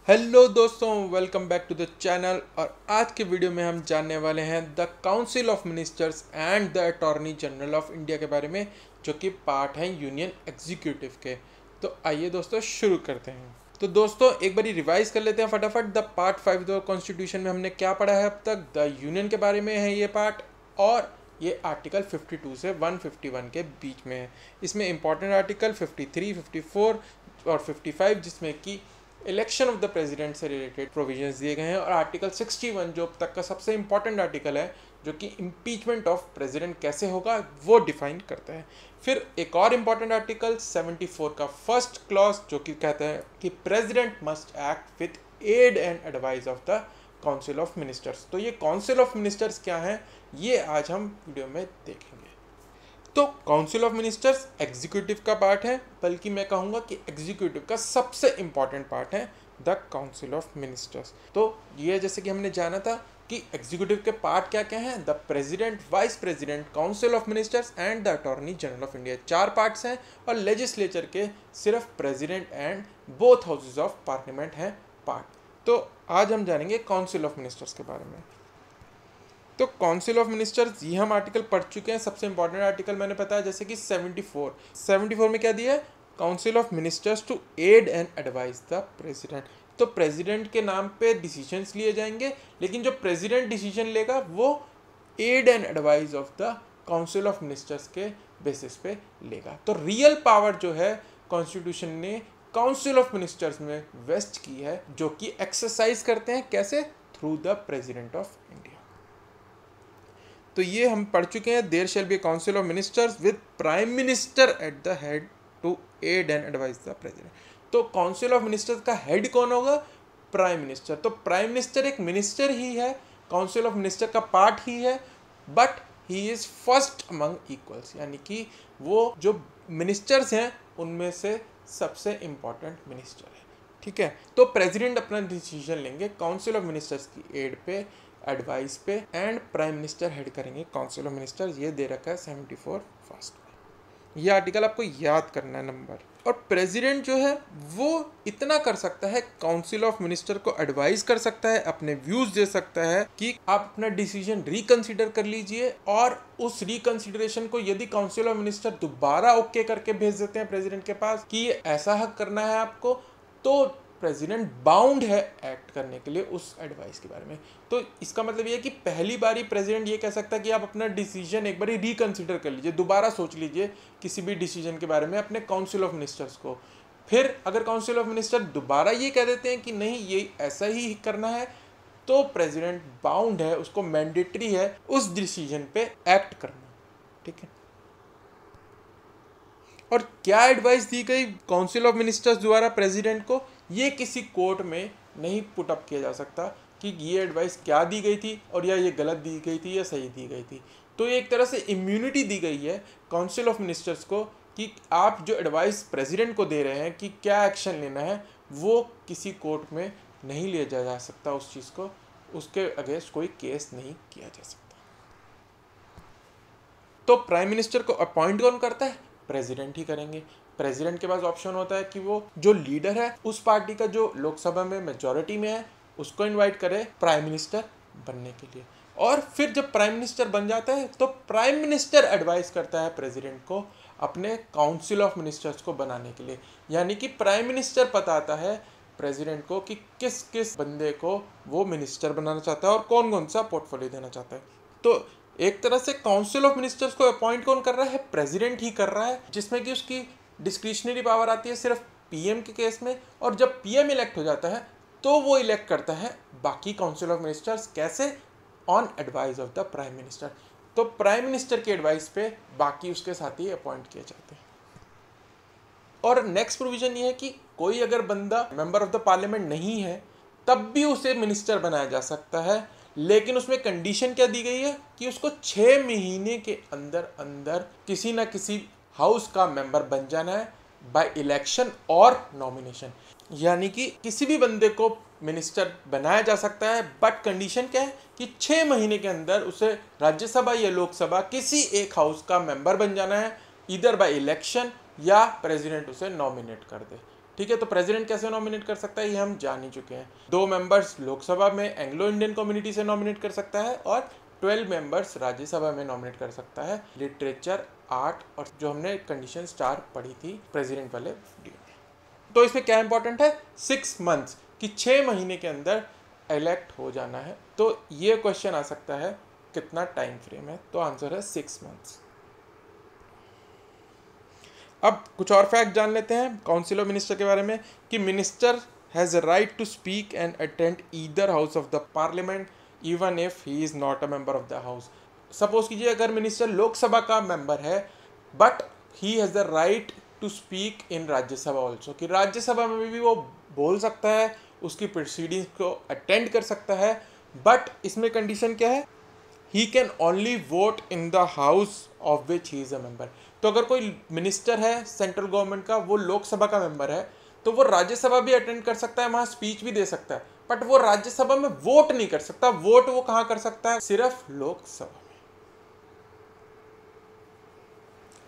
Hello दोस्तों, welcome back to the channel. और आज के वीडियो में हम जानने वाले हैं the council of ministers and the attorney general of India के बारे में, जो कि पार्ट हैं यूनियन एग्जीक्यूटिव के। तो आइए दोस्तों शुरू करते हैं। तो दोस्तों एक बारी रिवाइज कर लेते हैं फटाफट। द पार्ट 5 द कॉन्स्टिट्यूशन में हमने क्या पढ़ा है अब तक। द यूनियन के बारे में है ये पार्ट, और ये आर्टिकल 52 से 151 के बीच में है। इसमें इंपॉर्टेंट आर्टिकल 53, 54 और 55 जिसमें कि इलेक्शन ऑफ द प्रेसिडेंट से रिलेटेड प्रोविजंस दिए गए हैं, और आर्टिकल 61 जो अब तक का सबसे इंपॉर्टेंट आर्टिकल है, जो कि इम्पीचमेंट ऑफ प्रेसिडेंट कैसे होगा वो डिफाइन करता है। फिर एक और इम्पॉर्टेंट आर्टिकल 74 का फर्स्ट क्लॉज, जो कि कहता है कि president must act with aid and advice of the council of ministers. तो ये काउंसिल ऑफ मिनिस्टर्स क्या है, ये आज हम वीडियो में देखेंगे। तो काउंसिल ऑफ मिनिस्टर्स एग्जीक्यूटिव का पार्ट है, बल्कि मैं कहूँगा कि एग्जीक्यूटिव का सबसे इम्पॉर्टेंट पार्ट है द काउंसिल ऑफ मिनिस्टर्स। तो ये जैसे कि हमने जाना था कि एग्जीक्यूटिव के पार्ट क्या क्या हैं, the president, vice president, council of ministers and the attorney general of India. 4 parts हैं, और लेजिस्लेचर के सिर्फ president and both houses of parliament हैं पार्ट। तो आज हम जानेंगे काउंसिल ऑफ मिनिस्टर्स के बारे में। तो काउंसिल ऑफ मिनिस्टर्स ये हम आर्टिकल पढ़ चुके हैं। सबसे इंपॉर्टेंट आर्टिकल मैंने बताया जैसे कि 74 में क्या दिया है, council of ministers to aid and advice the president. तो प्रेसिडेंट के नाम पे डिसीजंस लिए जाएंगे, लेकिन जो प्रेसिडेंट डिसीजन लेगा वो aid and advice of the council of ministers के बेसिस पे लेगा। तो रियल पावर जो है कॉन्स्टिट्यूशन ने काउंसिल ऑफ मिनिस्टर्स में वेस्ट की है, जो कि एक्सरसाइज करते हैं कैसे, through the president of India. तो ये हम पढ़ चुके हैं, there shall be council of ministers with prime minister at the head to aid and advice the president. तो काउंसिल ऑफ मिनिस्टर्स का हेड कौन होगा, प्राइम मिनिस्टर। तो प्राइम मिनिस्टर एक मिनिस्टर ही है, काउंसिल ऑफ मिनिस्टर का पार्ट ही है, but he is first among equals, यानी कि वो जो मिनिस्टर्स हैं उनमें से सबसे इंपॉर्टेंट मिनिस्टर है। ठीक है, तो प्रेसिडेंट अपना डिसीजन लेंगे काउंसिल ऑफ मिनिस्टर्स की एड पे, एडवाइस पे, एंड प्राइम मिनिस्टर हेड करेंगे काउंसिल ऑफ मिनिस्टर। ये दे रखा है 74 फर्स्ट में। ये आर्टिकल आपको याद करना है नंबर। और प्रेसिडेंट जो है वो इतना कर सकता है, काउंसिल ऑफ मिनिस्टर को एडवाइस कर सकता है, अपने व्यूज दे सकता है कि आप अपना डिसीजन रिकंसिडर कर लीजिए, और उस रिकंसिडरेशन को यदि काउंसिल ऑफ मिनिस्टर दोबारा ओके करके भेज देते हैं प्रेसिडेंट के पास कि ये ऐसा हक करना है आपको, तो प्रेसिडेंट बाउंड है एक्ट करने के लिए उस एडवाइस के बारे में। तो इसका मतलब ये है कि पहली बारी प्रेसिडेंट ये कह सकता है कि आप अपना डिसीजन एक बारी रिकंसिडर कर लीजिए, दोबारा सोच लीजिए किसी भी डिसीजन के बारे में अपने काउंसिल ऑफ मिनिस्टर्स को। फिर अगर काउंसिल ऑफ मिनिस्टर दोबारा ये कह देते हैं कि नहीं ये ऐसा ही करना है, तो प्रेसिडेंट बाउंड है, उसको मैंडेटरी है उस डिसीजन पे एक्ट करना। ठीक है, और क्या एडवाइस दी गई काउंसिल ऑफ मिनिस्टर्स द्वारा प्रेसिडेंट को, ये किसी कोर्ट में नहीं पुट अप किया जा सकता कि ये एडवाइस क्या दी गई थी और या ये गलत दी गई थी या सही दी गई थी। तो ये एक तरह से इम्यूनिटी दी गई है काउंसिल ऑफ मिनिस्टर्स को कि आप जो एडवाइस प्रेसिडेंट को दे रहे हैं कि क्या एक्शन लेना है, वो किसी कोर्ट में नहीं लिया जा सकता, उस चीज़ को, उसके अगेंस्ट कोई केस नहीं किया जा सकता। तो प्राइम मिनिस्टर को अपॉइंट कौन करता है, प्रेसिडेंट ही करेंगे। प्रेसिडेंट के पास ऑप्शन होता है कि वो जो लीडर है उस पार्टी का जो लोकसभा में मेजॉरिटी में है उसको इनवाइट करे प्राइम मिनिस्टर बनने के लिए, और फिर जब प्राइम मिनिस्टर बन जाता है तो प्राइम मिनिस्टर एडवाइस करता है प्रेसिडेंट को अपने काउंसिल ऑफ मिनिस्टर्स को बनाने के लिए। यानी कि प्राइम मिनिस्टर बताता है प्रेसिडेंट को कि किस किस बंदे को वो मिनिस्टर बनाना चाहता है और कौन कौन सा पोर्टफोलियो देना चाहता है। तो एक तरह से काउंसिल ऑफ मिनिस्टर्स को अपॉइंट कौन कर रहा है, प्रेसिडेंट ही कर रहा है, जिसमें कि उसकी डिस्क्रिशनरी पावर आती है सिर्फ पीएम के केस में। और जब पीएम इलेक्ट हो जाता है तो वो इलेक्ट करता है बाकी काउंसिल ऑफ मिनिस्टर्स, कैसे, on advice of the prime minister. तो प्राइम मिनिस्टर की एडवाइस पे बाकी उसके साथी अपॉइंट किए जाते हैं। और नेक्स्ट प्रोविजन ये है कि कोई अगर बंदा मेंबर ऑफ द पार्लियामेंट नहीं है तब भी उसे मिनिस्टर बनाया जा सकता है, लेकिन उसमें कंडीशन क्या दी गई है कि उसको 6 महीने के अंदर अंदर किसी ना किसी हाउस का मेंबर बन जाना है बाय इलेक्शन और नॉमिनेशन। यानी कि किसी भी बंदे को मिनिस्टर बनाया जा सकता है, बट कंडीशन क्या है कि 6 महीने के अंदर उसे राज्यसभा या लोकसभा किसी एक हाउस का मेंबर बन जाना है, इधर बाय इलेक्शन या प्रेसिडेंट उसे नॉमिनेट कर दे। ठीक है, तो प्रेसिडेंट कैसे नॉमिनेट कर सकता है ये हम जान ही चुके हैं। 2 मेंबर्स लोकसभा में एंग्लो इंडियन कम्युनिटी से नॉमिनेट कर सकता है और 12 मेंबर्स राज्यसभा में नॉमिनेट कर सकता है। लिटरेचर, आर्ट और जो हमने कंडीशन स्टार पढ़ी थी प्रेसिडेंट वाले वीडियो में। तो इसमें क्या इंपॉर्टेंट है, 6 मंथ्स कि 6 महीने के अंदर इलेक्ट हो जाना है। तो ये क्वेश्चन आ सकता है कितना टाइम फ्रेम है, तो आंसर है 6 मंथ्स। अब कुछ और फैक्ट जान लेते हैं काउंसिल ऑफ मिनिस्टर के बारे में कि minister has a right to speak and attend either house of the parliament even if he is not a member of the house. Suppose कीजिए अगर मिनिस्टर लोकसभा का मेंबर है but he has the right to speak in Rajya Sabha also, कि राज्यसभा में भी वो बोल सकता है, उसकी प्रोसीडिंग्स को अटेंड कर सकता है। बट इसमें कंडीशन क्या है, he can only vote in the house of which he is a member. तो अगर कोई मिनिस्टर है सेंट्रल गवर्नमेंट का, वो लोकसभा का मेंबर है, तो वो राज्यसभा भी अटेंड कर सकता है, वहाँ स्पीच भी दे सकता है, बट वो राज्यसभा में वोट नहीं कर सकता। वोट वो कहाँ कर सकता है, सिर्फ लोकसभा में।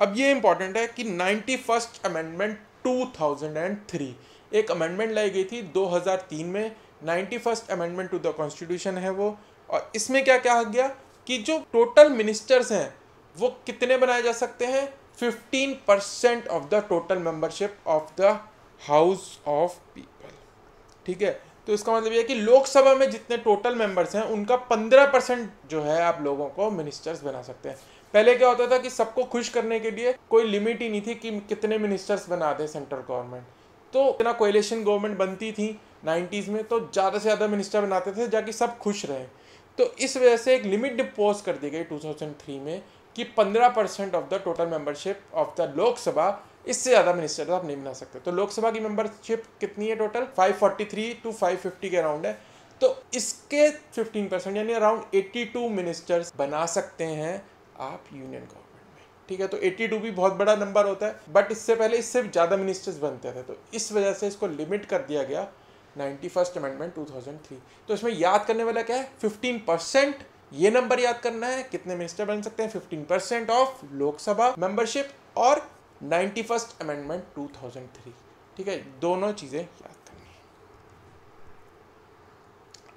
अब ये इंपॉर्टेंट है कि 91st अमेंडमेंट 2003 एक अमेंडमेंट लाई गई थी 2003 में। 91st amendment to the constitution है वो, और इसमें क्या कहा गया कि जो टोटल मिनिस्टर्स हैं वो कितने बनाए जा सकते हैं, 15% of the total membership of the house of people. ठीक है, तो इसका मतलब ये है कि लोकसभा में जितने टोटल मेंबर्स हैं उनका 15% जो है आप लोगों को मिनिस्टर्स बना सकते हैं। पहले क्या होता था कि सबको खुश करने के लिए कोई लिमिट ही नहीं थी कि कितने मिनिस्टर्स बना दे सेंट्रल गवर्नमेंट। तो इतना कोएलिशन गवर्नमेंट बनती थी 90s में, तो ज़्यादा से ज़्यादा मिनिस्टर बनाते थे जाकि सब खुश रहें। तो इस वजह से एक लिमिट डिपोज कर दी गई 2003 में कि 15% of the total membership of the Lok Sabha, इससे ज़्यादा मिनिस्टर आप नहीं बना सकते। तो लोकसभा की मेंबरशिप कितनी है टोटल, 543 टू 550 के अराउंड है। तो इसके 15% यानी अराउंड 82 मिनिस्टर्स बना सकते हैं आप यूनियन गवर्नमेंट में। ठीक है, तो 82 भी बहुत बड़ा नंबर होता है, बट इससे पहले इससे ज़्यादा मिनिस्टर्स बनते थे, तो इस वजह से इसको लिमिट कर दिया गया 91st अमेंडमेंट 2003। तो इसमें याद करने वाला क्या है, 15%, ये नंबर याद करना है, कितने मिनिस्टर बन सकते हैं, 15% ऑफ लोकसभा मेंबरशिप और 91st अमेंडमेंट 2003। ठीक है, दोनों चीज़ें याद करनी है।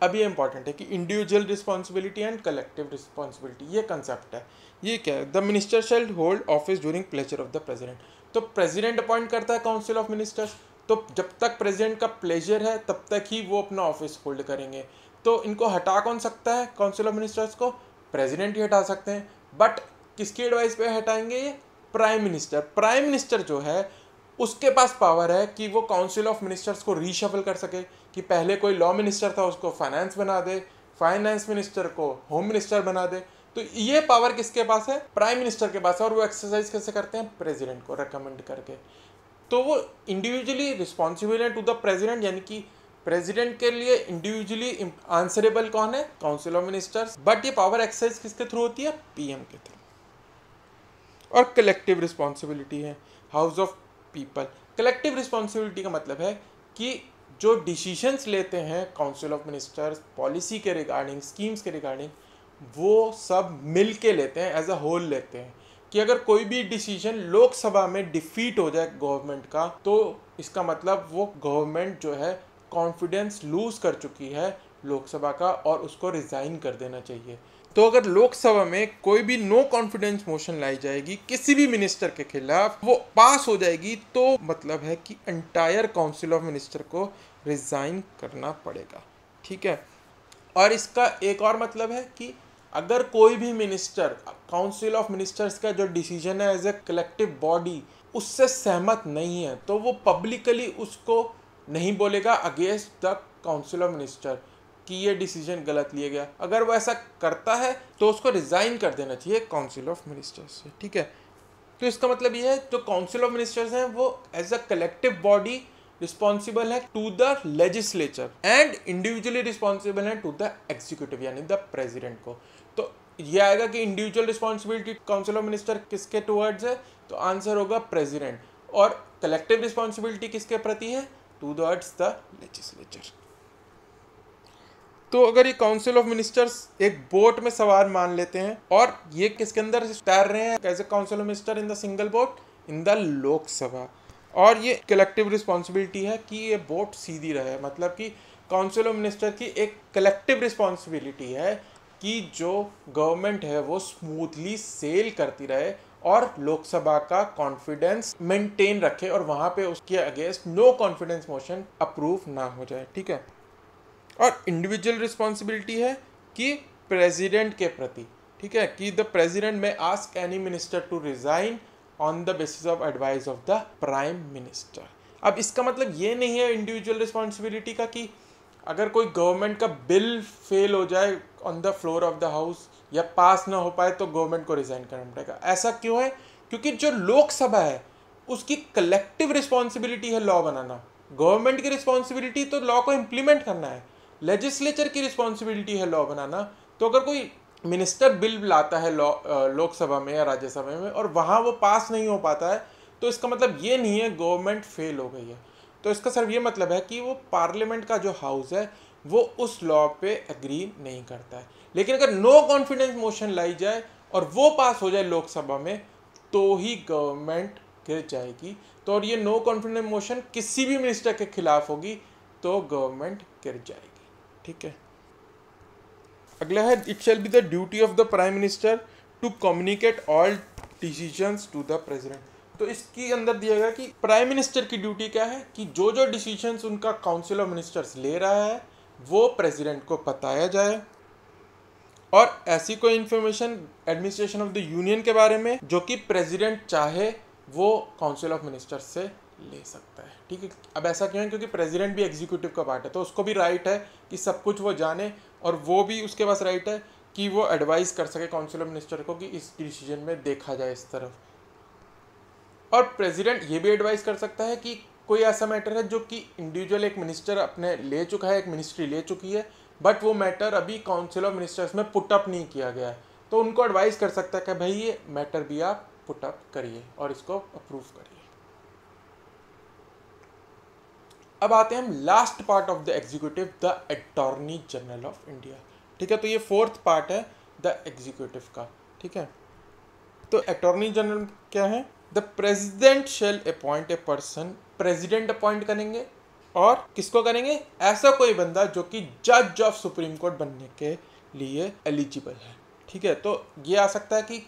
अब ये इंपॉर्टेंट है कि individual responsibility and collective responsibility, ये कंसेप्ट है। ये क्या है, the minister shall hold office during pleasure of the president. तो प्रेसिडेंट अपॉइंट करता है काउंसिल ऑफ मिनिस्टर्स, तो जब तक प्रेसिडेंट का प्लेजर है तब तक ही वो अपना ऑफिस होल्ड करेंगे। तो इनको हटा कौन सकता है काउंसिल ऑफ मिनिस्टर्स को, प्रेसिडेंट ही हटा सकते हैं। बट किसकी एडवाइस पे हटाएंगे ये, प्राइम मिनिस्टर। प्राइम मिनिस्टर जो है उसके पास पावर है कि वो काउंसिल ऑफ मिनिस्टर्स को रीशफल कर सके, कि पहले कोई लॉ मिनिस्टर था उसको फाइनेंस बना दे, फाइनेंस मिनिस्टर को होम मिनिस्टर बना दे। तो ये पावर किसके पास है, प्राइम मिनिस्टर के पास है। और वो एक्सरसाइज कैसे करते हैं, प्रेसिडेंट को रिकमेंड करके। तो वो इंडिविजुअली रिस्पॉन्सिबल है टू द प्रेसिडेंट, यानी कि प्रेसिडेंट के लिए इंडिविजुअली आंसरेबल कौन है, काउंसिल ऑफ मिनिस्टर्स। बट ये पावर एक्सरसाइज किसके थ्रू होती है, पीएम के थ्रू। और कलेक्टिव रिस्पॉन्सिबिलिटी है house of people. Collective responsibility का मतलब है कि जो डिसीजंस लेते हैं काउंसिल ऑफ मिनिस्टर्स पॉलिसी के रिगार्डिंग, स्कीम्स के रिगार्डिंग, वो सब मिल के लेते हैं, एज अ होल लेते हैं। कि अगर कोई भी डिसीजन लोकसभा में डिफीट हो जाए गवर्नमेंट का, तो इसका मतलब वो गवर्नमेंट जो है कॉन्फिडेंस लूज कर चुकी है लोकसभा का और उसको रिजाइन कर देना चाहिए। तो अगर लोकसभा में कोई भी नो कॉन्फिडेंस मोशन लाई जाएगी किसी भी मिनिस्टर के खिलाफ, वो पास हो जाएगी, तो मतलब है कि एंटायर काउंसिल ऑफ मिनिस्टर को रिजाइन करना पड़ेगा। ठीक है, और इसका एक और मतलब है कि अगर कोई भी मिनिस्टर काउंसिल ऑफ मिनिस्टर्स का जो डिसीजन है एज ए कलेक्टिव बॉडी उससे सहमत नहीं है, तो वो पब्लिकली उसको नहीं बोलेगा against the council of minister कि ये डिसीजन गलत लिया गया। अगर वो ऐसा करता है तो उसको रिजाइन कर देना चाहिए काउंसिल ऑफ मिनिस्टर्स से। ठीक है, तो इसका मतलब ये है जो काउंसिल ऑफ मिनिस्टर्स हैं वो as a collective body responsible है to the legislature and individually responsible है टू द एग्जीक्यूटिव यानी द प्रेसिडेंट को। तो ये आएगा कि individual responsibility council of minister किसके टुवर्ड्स है, तो आंसर होगा प्रेसिडेंट। और कलेक्टिव रिस्पॉन्सिबिलिटी किसके प्रति है, टुवर्ड्स द लेजिस्लेचर। तो अगर ये काउंसिल ऑफ मिनिस्टर्स एक बोट में सवार मान लेते हैं और ये किसके अंदर तैर रहे हैं as a council of minister in the single boat in the Lok Sabha, और ये कलेक्टिव रिस्पॉन्सिबिलिटी है कि ये वोट सीधी रहे, मतलब कि काउंसिल ऑफ मिनिस्टर की एक कलेक्टिव रिस्पॉन्सिबिलिटी है कि जो गवर्नमेंट है वो स्मूथली सेल करती रहे और लोकसभा का कॉन्फिडेंस मेंटेन रखे और वहाँ पे उसके against no confidence motion approve ना हो जाए, ठीक है। और इंडिविजुअल रिस्पॉन्सिबिलिटी है कि प्रेसिडेंट के प्रति, ठीक है, कि the president may ask any minister to resign on the basis of advice of the prime minister. अब इसका मतलब ये नहीं है इंडिविजुअल रिस्पॉन्सिबिलिटी का कि अगर कोई गवर्नमेंट का बिल फेल हो जाए on the floor of the house या पास ना हो पाए तो गवर्नमेंट को रिजाइन करना पड़ेगा। ऐसा क्यों है? क्योंकि जो लोकसभा है उसकी कलेक्टिव रिस्पॉन्सिबिलिटी है लॉ बनाना, गवर्नमेंट की रिस्पॉन्सिबिलिटी तो लॉ को इम्प्लीमेंट करना है, लेजिस्लेचर की रिस्पॉन्सिबिलिटी है लॉ बनाना। तो अगर कोई मिनिस्टर बिल लाता है लॉ लोकसभा में या राज्यसभा में और वहाँ वो पास नहीं हो पाता है तो इसका मतलब ये नहीं है गवर्नमेंट फेल हो गई है। तो इसका सिर्फ ये मतलब है कि वो पार्लियामेंट का जो हाउस है वो उस लॉ पे एग्री नहीं करता है। लेकिन अगर नो कॉन्फिडेंस मोशन लाई जाए और वो पास हो जाए लोकसभा में तो ही गवर्नमेंट गिर जाएगी। तो और ये नो कॉन्फिडेंस मोशन किसी भी मिनिस्टर के खिलाफ होगी तो गवर्नमेंट गिर जाएगी, ठीक है। अगला है it shall be the duty of the prime minister to communicate all decisions to the president. तो इसके अंदर दिया गया कि प्राइम मिनिस्टर की ड्यूटी क्या है कि जो जो डिसीजंस उनका काउंसिल ऑफ मिनिस्टर्स ले रहा है वो प्रेसिडेंट को बताया जाए और ऐसी कोई information administration of the union के बारे में जो कि प्रेसिडेंट चाहे वो काउंसिल ऑफ मिनिस्टर्स से ले सकता है, ठीक है। अब ऐसा क्यों है? क्योंकि प्रेसिडेंट भी एग्जीक्यूटिव का पार्ट है तो उसको भी राइट है कि सब कुछ वो जाने और वो भी उसके पास राइट है कि वो एडवाइस कर सके काउंसिल ऑफ मिनिस्टर को कि इस डिसीजन में देखा जाए इस तरफ। और प्रेसिडेंट ये भी एडवाइस कर सकता है कि कोई ऐसा मैटर है जो कि इंडिविजुअल एक मिनिस्टर अपने ले चुका है, एक मिनिस्ट्री ले चुकी है, बट वो मैटर अभी काउंसिल ऑफ मिनिस्टर्स में पुट अप नहीं किया गया है, तो उनको एडवाइस कर सकता है कि भाई ये मैटर भी आप पुट अप करिए और इसको अप्रूव करिए। अब आते हैं हम last part of the executive, the attorney general of India, ठीक है। तो ये फोर्थ पार्ट है द एग्जीक्यूटिव का, ठीक है। तो अटॉर्नी जनरल क्या है? The president shall appoint a person, president appoint करेंगे और किसको करेंगे? ऐसा कोई बंदा जो कि जज ऑफ सुप्रीम कोर्ट बनने के लिए एलिजिबल है, ठीक है। तो ये आ सकता है कि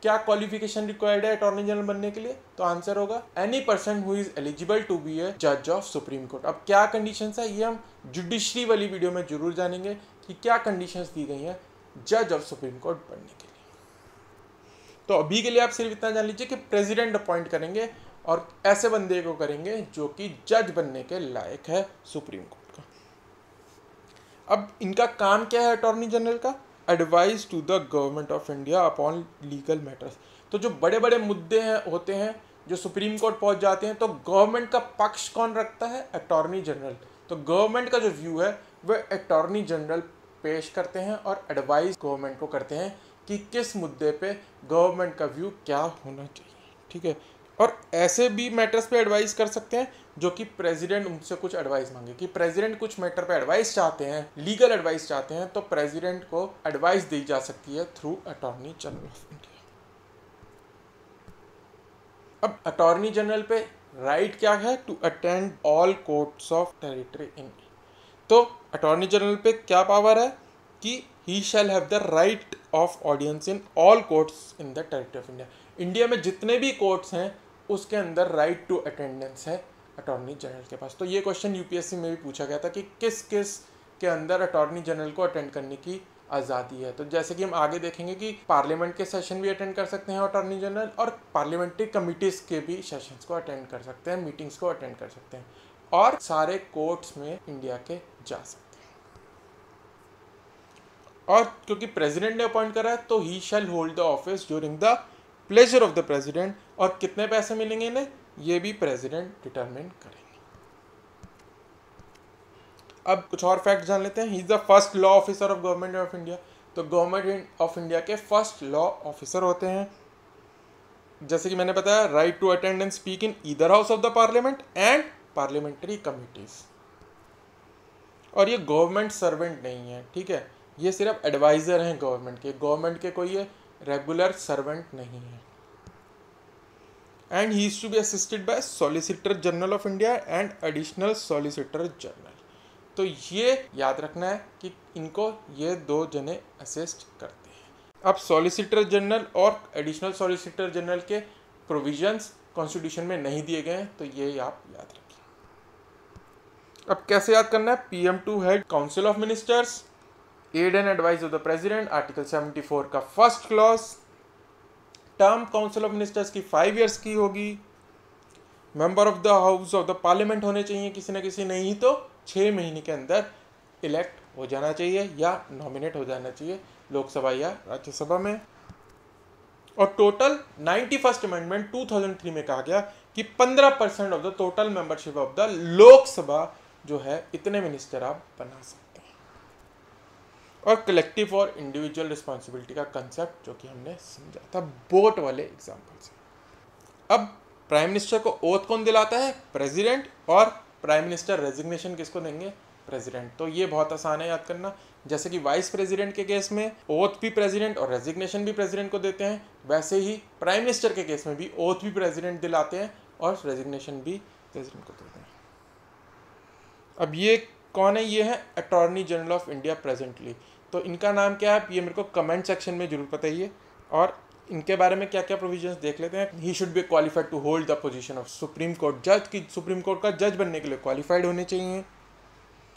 क्या क्वालिफिकेशन रिक्वायर्ड है अटॉर्नी जनरल बनने के लिए? तो आंसर होगा any person who is eligible to be a जज ऑफ सुप्रीम कोर्ट। अब क्या कंडीशंस है ये हम जुडिशरी वाली वीडियो में जरूर जानेंगे कि क्या कंडीशंस दी गई हैं जज ऑफ सुप्रीम कोर्ट बनने के लिए। तो अभी के लिए आप सिर्फ इतना जान लीजिए कि प्रेसिडेंट अपॉइंट करेंगे और ऐसे बंदे को करेंगे जो कि जज बनने के लायक है सुप्रीम कोर्ट का। अब इनका काम क्या है अटॉर्नी जनरल का? Advice to the government of India upon legal matters. तो जो बड़े बड़े मुद्दे हैं होते हैं जो सुप्रीम कोर्ट पहुंच जाते हैं तो गवर्नमेंट का पक्ष कौन रखता है? Attorney general. तो गवर्नमेंट का जो व्यू है वह अटॉर्नी जनरल पेश करते हैं और एडवाइस गवर्नमेंट को करते हैं कि किस मुद्दे पे गवर्नमेंट का व्यू क्या होना चाहिए, ठीक है। और ऐसे भी मैटर्स पे एडवाइस कर सकते हैं जो कि प्रेसिडेंट उनसे कुछ एडवाइस मांगे, कि प्रेसिडेंट कुछ मैटर पे एडवाइस चाहते हैं, लीगल एडवाइस चाहते हैं, तो प्रेसिडेंट को एडवाइस दी जा सकती है through attorney general of India. अब अटॉर्नी जनरल पे राइट क्या है? To attend all courts of territory in India. तो अटॉर्नी जनरल पे क्या पावर है कि he shall have the right of audience in all courts in the territory of India. India में जितने भी कोर्ट्स हैं उसके अंदर राइट टू अटेंडेंस है अटॉर्नी जनरल के पास। तो ये क्वेश्चन यूपीएससी में भी पूछा गया था कि किस किस के अंदर अटॉर्नी जनरल को अटेंड करने की आज़ादी है। तो जैसे कि हम आगे देखेंगे कि पार्लियामेंट के सेशन भी अटेंड कर सकते हैं अटॉर्नी जनरल और पार्लियामेंट्री कमिटीज़ के भी सेशंस को अटेंड कर सकते हैं, मीटिंग्स को अटेंड कर सकते हैं और सारे कोर्ट्स में इंडिया के जा सकते हैं। और क्योंकि प्रेसिडेंट ने अपॉइंट करा है तो he shall hold the office during the pleasure of the president. और कितने पैसे मिलेंगे इन्हें ये भी प्रेसिडेंट डिटरमिन करेंगे। अब कुछ और फैक्ट जान लेते हैं। He is the first law officer of government of India. तो गवर्नमेंट ऑफ इंडिया के फर्स्ट लॉ ऑफिसर होते हैं। जैसे कि मैंने बताया right to attend and speak in either house of the parliament and parliamentary committees. और ये गवर्नमेंट सर्वेंट नहीं है, ठीक है, ये सिर्फ एडवाइज़र हैं गवर्नमेंट के, कोई ये रेगुलर सर्वेंट नहीं है। and he is to be assisted by Solicitor General of India and Additional Solicitor General। तो ये याद रखना है कि इनको ये दो जने असिस्ट करते हैं। अब सॉलिसिटर जनरल और एडिशनल सॉलिसिटर जनरल के प्रोविजंस कॉन्स्टिट्यूशन में नहीं दिए गए हैं, तो ये आप याद रखिए। अब कैसे याद करना है? PM to head council of ministers, aid and advice of the president, article 74 का first clause. Term council of ministers की 5 ईयर्स की होगी। Member of the house of the parliament होने चाहिए किसी न किसी, नहीं तो 6 महीने के अंदर इलेक्ट हो जाना चाहिए या नॉमिनेट हो जाना चाहिए लोकसभा या राज्यसभा में। और टोटल 91st अमेंडमेंट 2003 में कहा गया कि 15% of the total membership of the Lok Sabha जो है इतने मिनिस्टर आप बना सकते हैं। और कलेक्टिव और इंडिविजुअल रिस्पॉन्सिबिलिटी का कंसेप्ट जो कि हमने समझा था बोट वाले एग्जाम्पल से। अब प्राइम मिनिस्टर को ओथ कौन दिलाता है? प्रेसिडेंट। और प्राइम मिनिस्टर रेजिग्नेशन किसको देंगे? प्रेसिडेंट। तो ये बहुत आसान है याद करना। जैसे कि वाइस प्रेसिडेंट के केस में ओथ भी प्रेसिडेंट और रेजिग्नेशन भी प्रेसिडेंट को देते हैं, वैसे ही प्राइम मिनिस्टर के केस में भी ओथ भी प्रेसिडेंट दिलाते हैं और रेजिग्नेशन भी प्रेसिडेंट को देते हैं। अब ये कौन है? ये है attorney general of India presently. तो इनका नाम क्या है ये मेरे को कमेंट सेक्शन में जरूर बताइए, और इनके बारे में क्या क्या प्रोविजंस देख लेते हैं। He should be qualified to hold the position of supreme court जज, की सुप्रीम कोर्ट का जज बनने के लिए क्वालिफाइड होने चाहिए।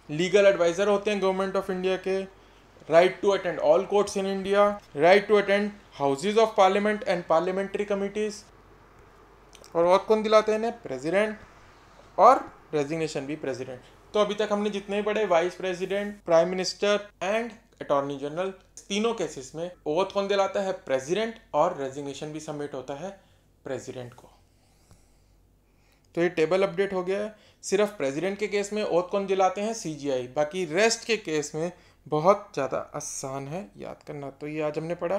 लीगल एडवाइजर होते हैं गवर्नमेंट ऑफ इंडिया के। Right to attend all courts in India, right to attend houses of parliament and parliamentary committees. और कौन दिलाते हैं इन्हें? प्रेसिडेंट। और रेजिग्नेशन भी प्रेसिडेंट। तो अभी तक हमने जितने पढ़े, vice president, prime minister and attorney general, तीनों केसेस में ओथ कौन दिलाता है? प्रेसिडेंट। और रेजिग्नेशन भी सबमिट होता है प्रेसिडेंट को। तो ये टेबल अपडेट हो गया है। सिर्फ प्रेसिडेंट के केस में ओथ कौन दिलाते हैं? CGI। बाकी रेस्ट के केस में बहुत ज़्यादा आसान है याद करना। तो ये आज हमने पढ़ा,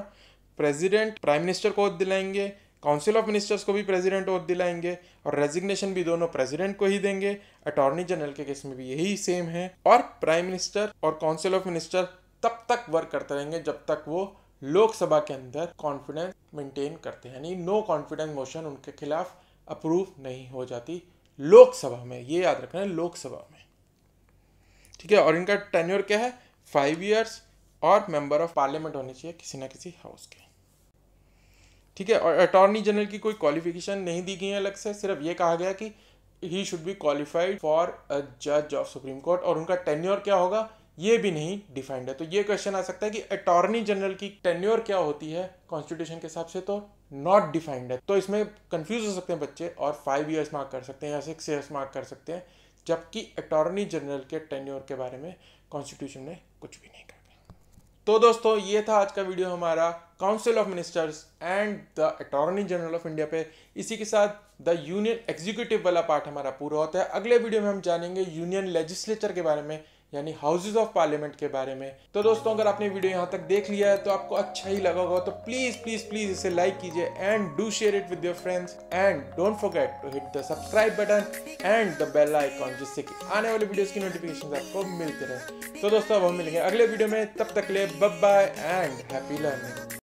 प्रेसिडेंट प्राइम मिनिस्टर को ओथ दिलाएंगे, काउंसिल ऑफ मिनिस्टर्स को भी प्रेसिडेंट ओथ दिलाएंगे, और रेजिग्नेशन भी दोनों प्रेसिडेंट को ही देंगे। अटॉर्नी जनरल के केस में भी यही सेम है। और प्राइम मिनिस्टर और काउंसिल ऑफ मिनिस्टर तब तक वर्क करते रहेंगे जब तक वो लोकसभा के अंदर कॉन्फिडेंस मेंटेन करते हैं, यानी नो कॉन्फिडेंस मोशन उनके खिलाफ अप्रूव नहीं हो जाती लोकसभा में। ये याद रखना है, लोकसभा में। ठीक है। और इनका टेन्योर क्या है? 5 ईयर्स, और मेंबर ऑफ पार्लियामेंट होने चाहिए किसी ना किसी हाउस के। ठीक है। और अटॉर्नी जनरल की कोई क्वालिफिकेशन नहीं दी गई है अलग से, सिर्फ ये कहा गया कि ही should be qualified for a जज ऑफ सुप्रीम कोर्ट। और उनका टेन्योर क्या होगा ये भी नहीं डिफाइंड है। तो ये क्वेश्चन आ सकता है कि अटॉर्नी जनरल की टेन्योर क्या होती है कॉन्स्टिट्यूशन के हिसाब से, तो नॉट डिफाइंड है। तो इसमें कंफ्यूज हो सकते हैं बच्चे, और 5 ईयर्स मार्क कर सकते हैं या 6 ईयर्स मार्क कर सकते हैं, जबकि अटॉर्नी जनरल के टेन्योर के बारे में कॉन्स्टिट्यूशन में कुछ भी नहीं कहते। तो दोस्तों ये था आज का वीडियो हमारा council of ministers and the attorney general of India पे। इसी के साथ द यूनियन एग्जीक्यूटिव वाला पार्ट हमारा पूरा होता है। अगले वीडियो में हम जानेंगे यूनियन लेजिस्लेचर के बारे में, यानी हाउसेज ऑफ पार्लियामेंट के बारे में। तो दोस्तों अगर आपने वीडियो यहाँ तक देख लिया है तो आपको अच्छा ही लगा होगा, तो प्लीज प्लीज प्लीज इसे लाइक कीजिए and do share it with your friends, and don't forget to hit the subscribe button and the bell icon, जिससे कि आने वाले वीडियोस की नोटिफिकेशन आपको मिलते रहे। तो दोस्तों अब हम मिलेंगे अगले वीडियो में, तब तक के लिए bye bye and happy learning.